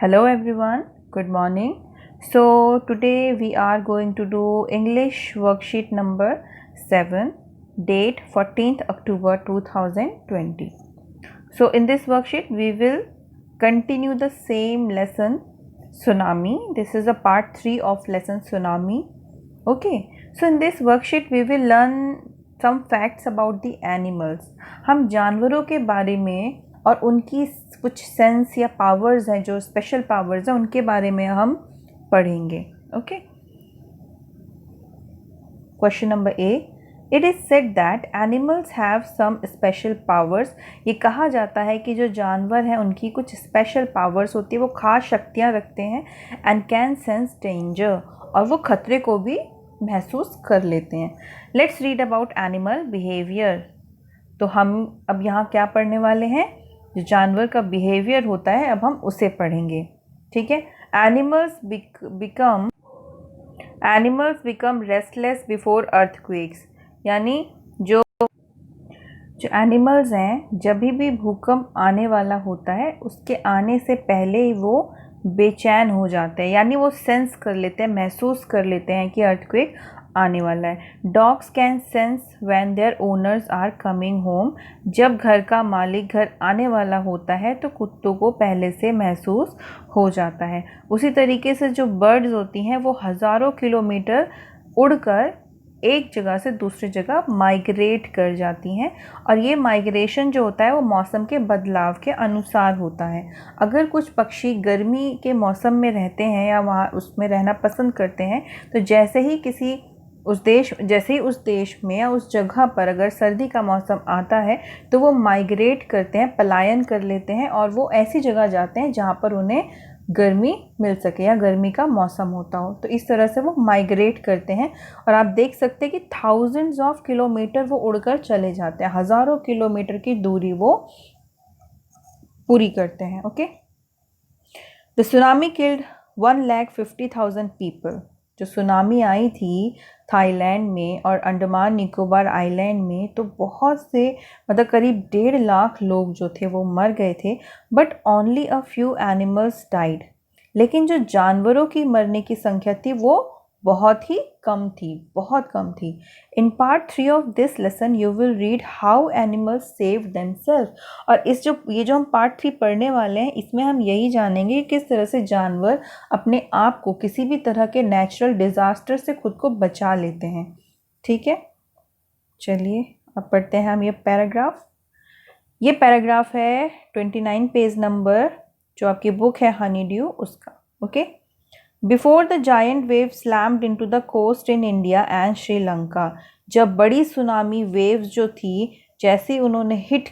Hello everyone, good morning. So today we are going to do English worksheet number 7, date 14th October 2020. So in this worksheet we will continue the same lesson Tsunami. This is a part 3 of lesson Tsunami. Okay, so in this worksheet we will learn some facts about the animals. हम जानवरों के बारे में और उनकी कुछ sense या powers हैं, जो स्पेशल पावर्स हैं, उनके बारे में हम पढ़ेंगे. Okay, question number A. It is said that animals have some special powers. ये कहा जाता है कि जो जानवर हैं उनकी कुछ स्पेशल पावर्स होती है, वो खास शक्तियाँ रखते हैं. एंड कैन सेंस डेंजर, और वो खतरे को भी महसूस कर लेते हैं. Let's read about animal behaviour. तो हम अब यहाँ क्या पढ़ने वाले हैं? जो जानवर का बिहेवियर होता है, अब हम उसे पढ़ेंगे. ठीक है. Animals become restless before earthquakes. यानी जो एनिमल्स हैं, जब भी भूकंप आने वाला होता है, उसके आने से पहले ही वो बेचैन हो जाते हैं. यानी वो सेंस कर लेते हैं, महसूस कर लेते हैं कि अर्थक्वेक आने वाला है. Dogs can sense when their owners are coming home. जब घर का मालिक घर आने वाला होता है तो कुत्तों को पहले से महसूस हो जाता है. उसी तरीके से जो बर्ड्स होती हैं वो हज़ारों किलोमीटर उड़कर एक जगह से दूसरी जगह माइग्रेट कर जाती हैं. और ये माइग्रेशन जो होता है वो मौसम के बदलाव के अनुसार होता है. अगर कुछ पक्षी गर्मी के मौसम में रहते हैं या वहाँ उसमें रहना पसंद करते हैं, तो जैसे ही उस देश में या उस जगह पर अगर सर्दी का मौसम आता है तो वो माइग्रेट करते हैं, पलायन कर लेते हैं, और वो ऐसी जगह जाते हैं जहाँ पर उन्हें गर्मी मिल सके या गर्मी का मौसम होता हो. तो इस तरह से वो माइग्रेट करते हैं. और आप देख सकते हैं कि थाउजेंड्स ऑफ किलोमीटर वो उड़कर चले जाते हैं. हज़ारों किलोमीटर की दूरी वो पूरी करते हैं. Okay. The tsunami killed 1,50,000 people. जो सुनामी आई थी थाईलैंड में और अंडमान निकोबार आइलैंड में, तो बहुत से मतलब करीब 1.5 लाख लोग जो थे वो मर गए थे. But only a few animals died. लेकिन जो जानवरों की मरने की संख्या थी वो बहुत ही कम थी, बहुत कम थी. In part 3 of this lesson you will read how animals save themselves. और ये जो हम पार्ट 3 पढ़ने वाले हैं, इसमें हम यही जानेंगे कि किस तरह से जानवर अपने आप को किसी भी तरह के नेचुरल डिज़ास्टर से खुद को बचा लेते हैं. ठीक है, चलिए अब पढ़ते हैं हम ये पैराग्राफ. ये पैराग्राफ है 29 पेज नंबर, जो आपकी बुक है हनी ड्यू, उसका. Okay. Before the giant wave slammed into the coast in India and Sri Lanka. जब बड़ी सुनामी वेव्स जो थी, जैसे उन्होंने हिट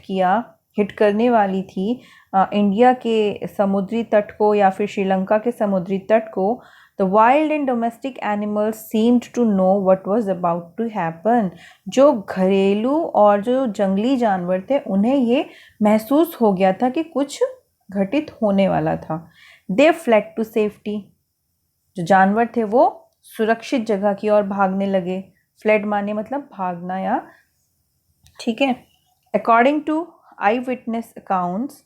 करने वाली थी इंडिया के समुद्री तट को या फिर श्रीलंका के समुद्री तट को, the wild and domestic animals seemed to know what was about to happen. जो घरेलू और जो जंगली जानवर थे, उन्हें ये महसूस हो गया था कि कुछ घटित होने वाला था. They fled to safety. जो जानवर थे वो सुरक्षित जगह की ओर भागने लगे. फ्लेड माने मतलब भागना या. ठीक है. According to eyewitness accounts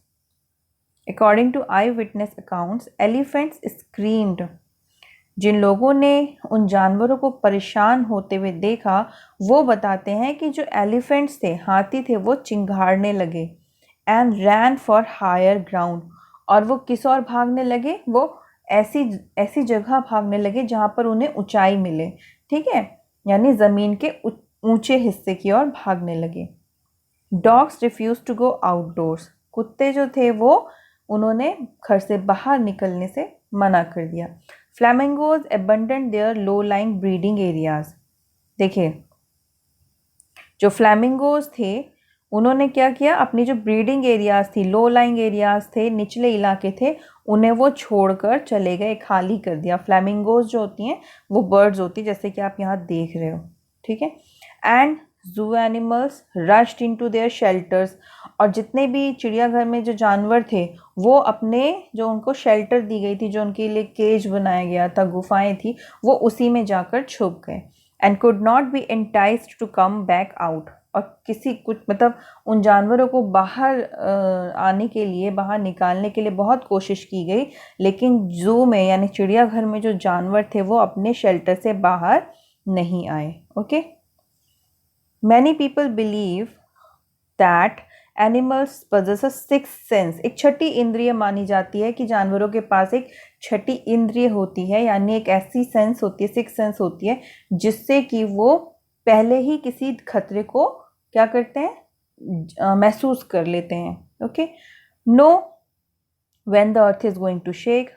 elephants screamed. जिन लोगों ने उन जानवरों को परेशान होते हुए देखा, वो बताते हैं कि जो एलिफेंट्स थे, हाथी थे, वो चिंघाड़ने लगे. And ran for higher ground. और वो किस ओर भागने लगे? वो ऐसी जगह भागने लगे जहाँ पर उन्हें ऊंचाई मिले. ठीक है, यानी ज़मीन के ऊंचे हिस्से की ओर भागने लगे. Dogs refuse to go outdoors. कुत्ते जो थे वो उन्होंने घर से बाहर निकलने से मना कर दिया. Flamingos abundant there low lying breeding areas. देखिए, जो फ्लैमिंगोज थे उन्होंने क्या किया? अपनी जो ब्रीडिंग एरियाज थी, लो लाइंग एरियाज थे, निचले इलाके थे, उन्हें वो छोड़कर चले गए, खाली कर दिया. फ्लैमिंगोज जो होती हैं वो बर्ड्स होती हैं, जैसे कि आप यहाँ देख रहे हो. ठीक है. एंड जू animals rushed into their shelters. और जितने भी चिड़ियाघर में जो जानवर थे, वो अपने जो उनको शेल्टर दी गई थी, जो उनके लिए केज बनाया गया था, गुफाएं थी, वो उसी में जाकर छुप गए. And could not be enticed to come back out. और किसी कुछ मतलब उन जानवरों को बाहर आने के लिए, बाहर निकालने के लिए बहुत कोशिश की गई, लेकिन जू में यानी चिड़ियाघर में जो जानवर थे वो अपने शेल्टर से बाहर नहीं आए। Okay, many people believe that animals possess a sixth sense. एक छठी इंद्रिय मानी जाती है कि जानवरों के पास एक छठी इंद्रिय होती है, यानी एक ऐसी सेंस होती है, सिक्स सेंस होती है, जिससे कि वो पहले ही किसी खतरे को क्या करते हैं, महसूस कर लेते हैं। Okay, know when the earth is going to shake,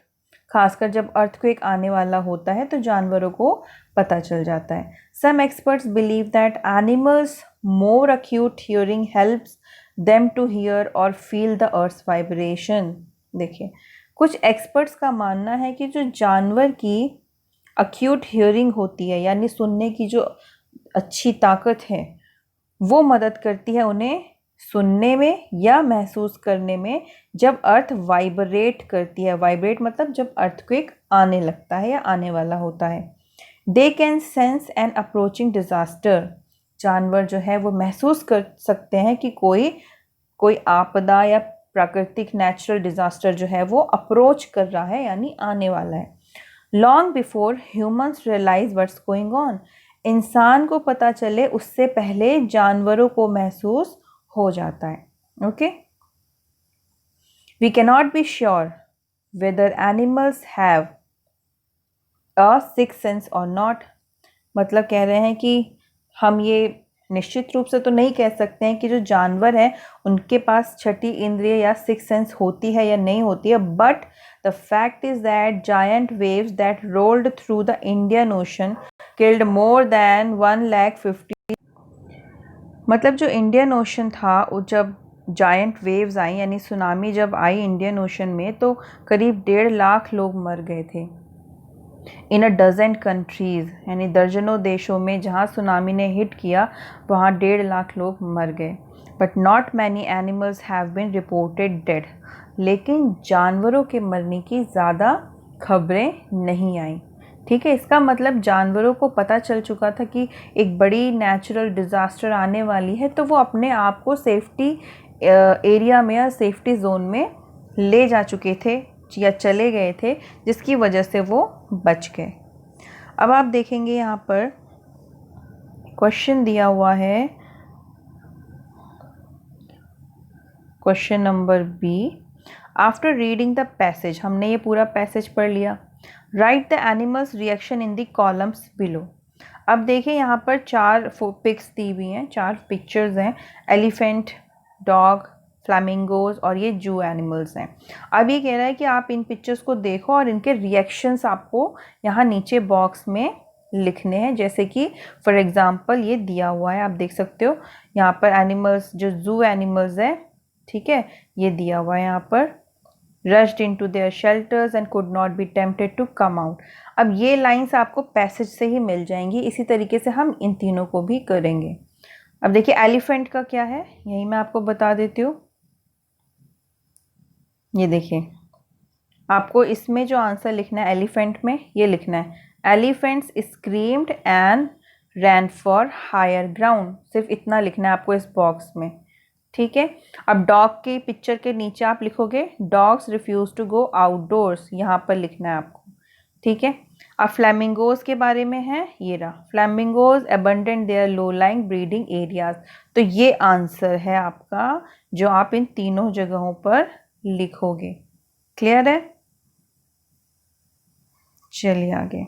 खासकर जब अर्थक्वेक आने वाला होता है तो जानवरों को पता चल जाता है। Some experts believe that animals more acute hearing helps them to hear और फील द अर्थ वाइब्रेशन। देखिए, कुछ एक्सपर्ट्स का मानना है कि जो जानवर की अक्यूट हियरिंग होती है, यानी सुनने की जो अच्छी ताकत है, वो मदद करती है उन्हें सुनने में या महसूस करने में जब अर्थ वाइब्रेट करती है। वाइब्रेट मतलब जब अर्थक्वेक आने लगता है या आने वाला होता है। They can sense an approaching disaster, जानवर जो है वो महसूस कर सकते हैं कि कोई आपदा या प्राकृतिक नेचुरल डिजास्टर जो है वो अप्रोच कर रहा है, यानी आने वाला है। Long before humans realise what's going on, इंसान को पता चले उससे पहले जानवरों को महसूस हो जाता है। Okay, we cannot be sure whether animals have a sixth sense और नॉट, मतलब कह रहे हैं कि हम ये निश्चित रूप से तो नहीं कह सकते हैं कि जो जानवर हैं उनके पास छठी इंद्रिय या सिक्स्थ सेंस होती है या नहीं होती है, but the fact is that giant waves that rolled through the Indian ocean killed more than 150,000, मतलब जो इंडियन ओशन था, जब जायंट वेव्स आई यानी सुनामी जब आई इंडियन ओशन में, तो करीब 1.5 लाख लोग मर गए थे। इन अ डजन कंट्रीज़, यानी दर्जनों देशों में जहाँ सुनामी ने हिट किया वहाँ 1.5 लाख लोग मर गए। But not many animals have been reported dead, लेकिन जानवरों के मरने की ज़्यादा खबरें नहीं आई। ठीक है, इसका मतलब जानवरों को पता चल चुका था कि एक बड़ी नेचुरल डिज़ास्टर आने वाली है, तो वो अपने आप को सेफ्टी एरिया में या सेफ्टी जोन में ले जा चुके थे या चले गए थे, जिसकी वजह से वो बच गए। अब आप देखेंगे यहाँ पर क्वेश्चन दिया हुआ है, question number B. After reading the passage, हमने ये पूरा पैसेज पढ़ लिया। Write the animals reaction in the columns below. अब देखिए यहाँ पर 4 पिक्स दी हुई हैं, 4 पिक्चर्स हैं, एलिफेंट, डॉग, फ्लैमिंगोज और ये जू एनिमल्स हैं। अब ये कह रहा है कि आप इन पिक्चर्स को देखो और इनके रिएक्शंस आपको यहाँ नीचे बॉक्स में लिखने हैं। जैसे कि फॉर एग्जांपल ये दिया हुआ है, आप देख सकते हो यहाँ पर एनिमल्स, जो जू एनिमल्स है, ठीक है, ये दिया हुआ है यहाँ पर, rushed into their shelters and could not be tempted to come out। अब ये लाइंस आपको पैसेज से ही मिल जाएंगी, इसी तरीके से हम इन तीनों को भी करेंगे। अब देखिए एलिफेंट का क्या है, यही मैं आपको बता देती हूँ। ये देखिए, आपको इसमें जो आंसर लिखना है एलिफेंट में, ये लिखना है, elephants screamed and ran for higher ground, सिर्फ इतना लिखना है आपको इस बॉक्स में। ठीक है, अब डॉग की पिक्चर के नीचे आप लिखोगे dogs refuse to go outdoors, यहाँ पर लिखना है आपको। ठीक है, अब फ्लैमिंगोज के बारे में है, ये रहा, flamingos abundant there low lying breeding areas. तो ये आंसर है आपका जो आप इन तीनों जगहों पर लिखोगे। क्लियर है? चलिए आगे।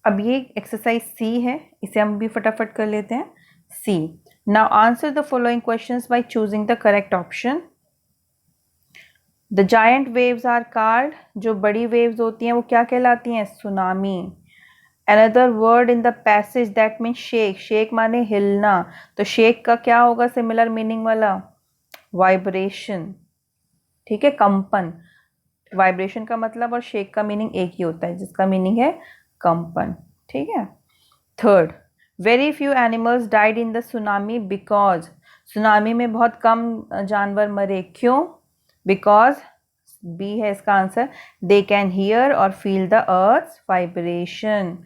अब ये एक्सरसाइज सी है, इसे हम भी फटाफट कर लेते हैं। See, now answer the following questions by choosing the correct option. The giant waves are called, जो बड़ी वेव्स होती हैं वो क्या कहलाती हैं? Tsunami. Another word in the passage that mean shake, shake माने हिलना, तो शेक का क्या होगा सिमिलर मीनिंग वाला? वाइब्रेशन। ठीक है, कंपन। वाइब्रेशन का मतलब और शेक का मीनिंग एक ही होता है, जिसका मीनिंग है कंपन। ठीक है। Third, very few animals died in the tsunami because, tsunami में बहुत कम जानवर मरे, क्यों? बिकॉज, बी है इसका आंसर, दे कैन हियर और फील द अर्थ वाइब्रेशन,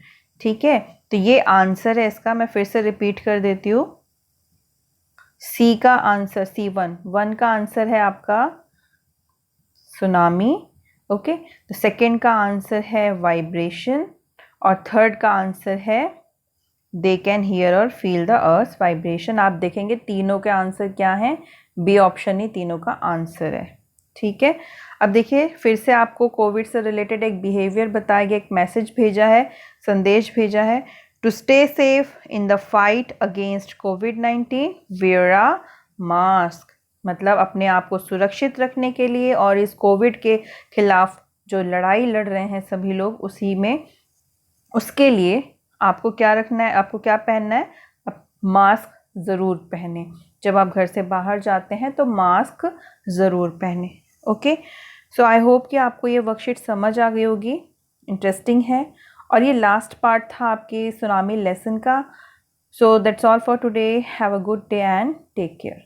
ठीक है, तो ये आंसर है इसका। मैं फिर से रिपीट कर देती हूँ। सी का आंसर, वन का आंसर है आपका सुनामी। ओके, तो सेकंड का आंसर है वाइब्रेशन और थर्ड का आंसर है दे कैन हियर और फील द अर्थ वाइब्रेशन। आप देखेंगे तीनों के आंसर क्या हैं, बी ऑप्शन ही तीनों का आंसर है। ठीक है, अब देखिए फिर से आपको कोविड से रिलेटेड एक बिहेवियर बताया गया, एक मैसेज भेजा है, संदेश भेजा है। To stay safe in the fight against कोविड-19 वेयर अ मास्क। मतलब अपने आप को सुरक्षित रखने के लिए और इस कोविड के खिलाफ जो लड़ाई लड़ रहे हैं सभी लोग, उसी में उसके लिए आपको क्या रखना है, आपको क्या पहनना है, मास्क ज़रूर पहने। जब आप घर से बाहर जाते हैं तो मास्क ज़रूर पहने। ओके, सो आई होप कि आपको ये वर्कशीट समझ आ गई होगी, इंटरेस्टिंग है। और ये लास्ट पार्ट था आपके सुनामी लेसन का। So that's all for today. Have a good day and take care.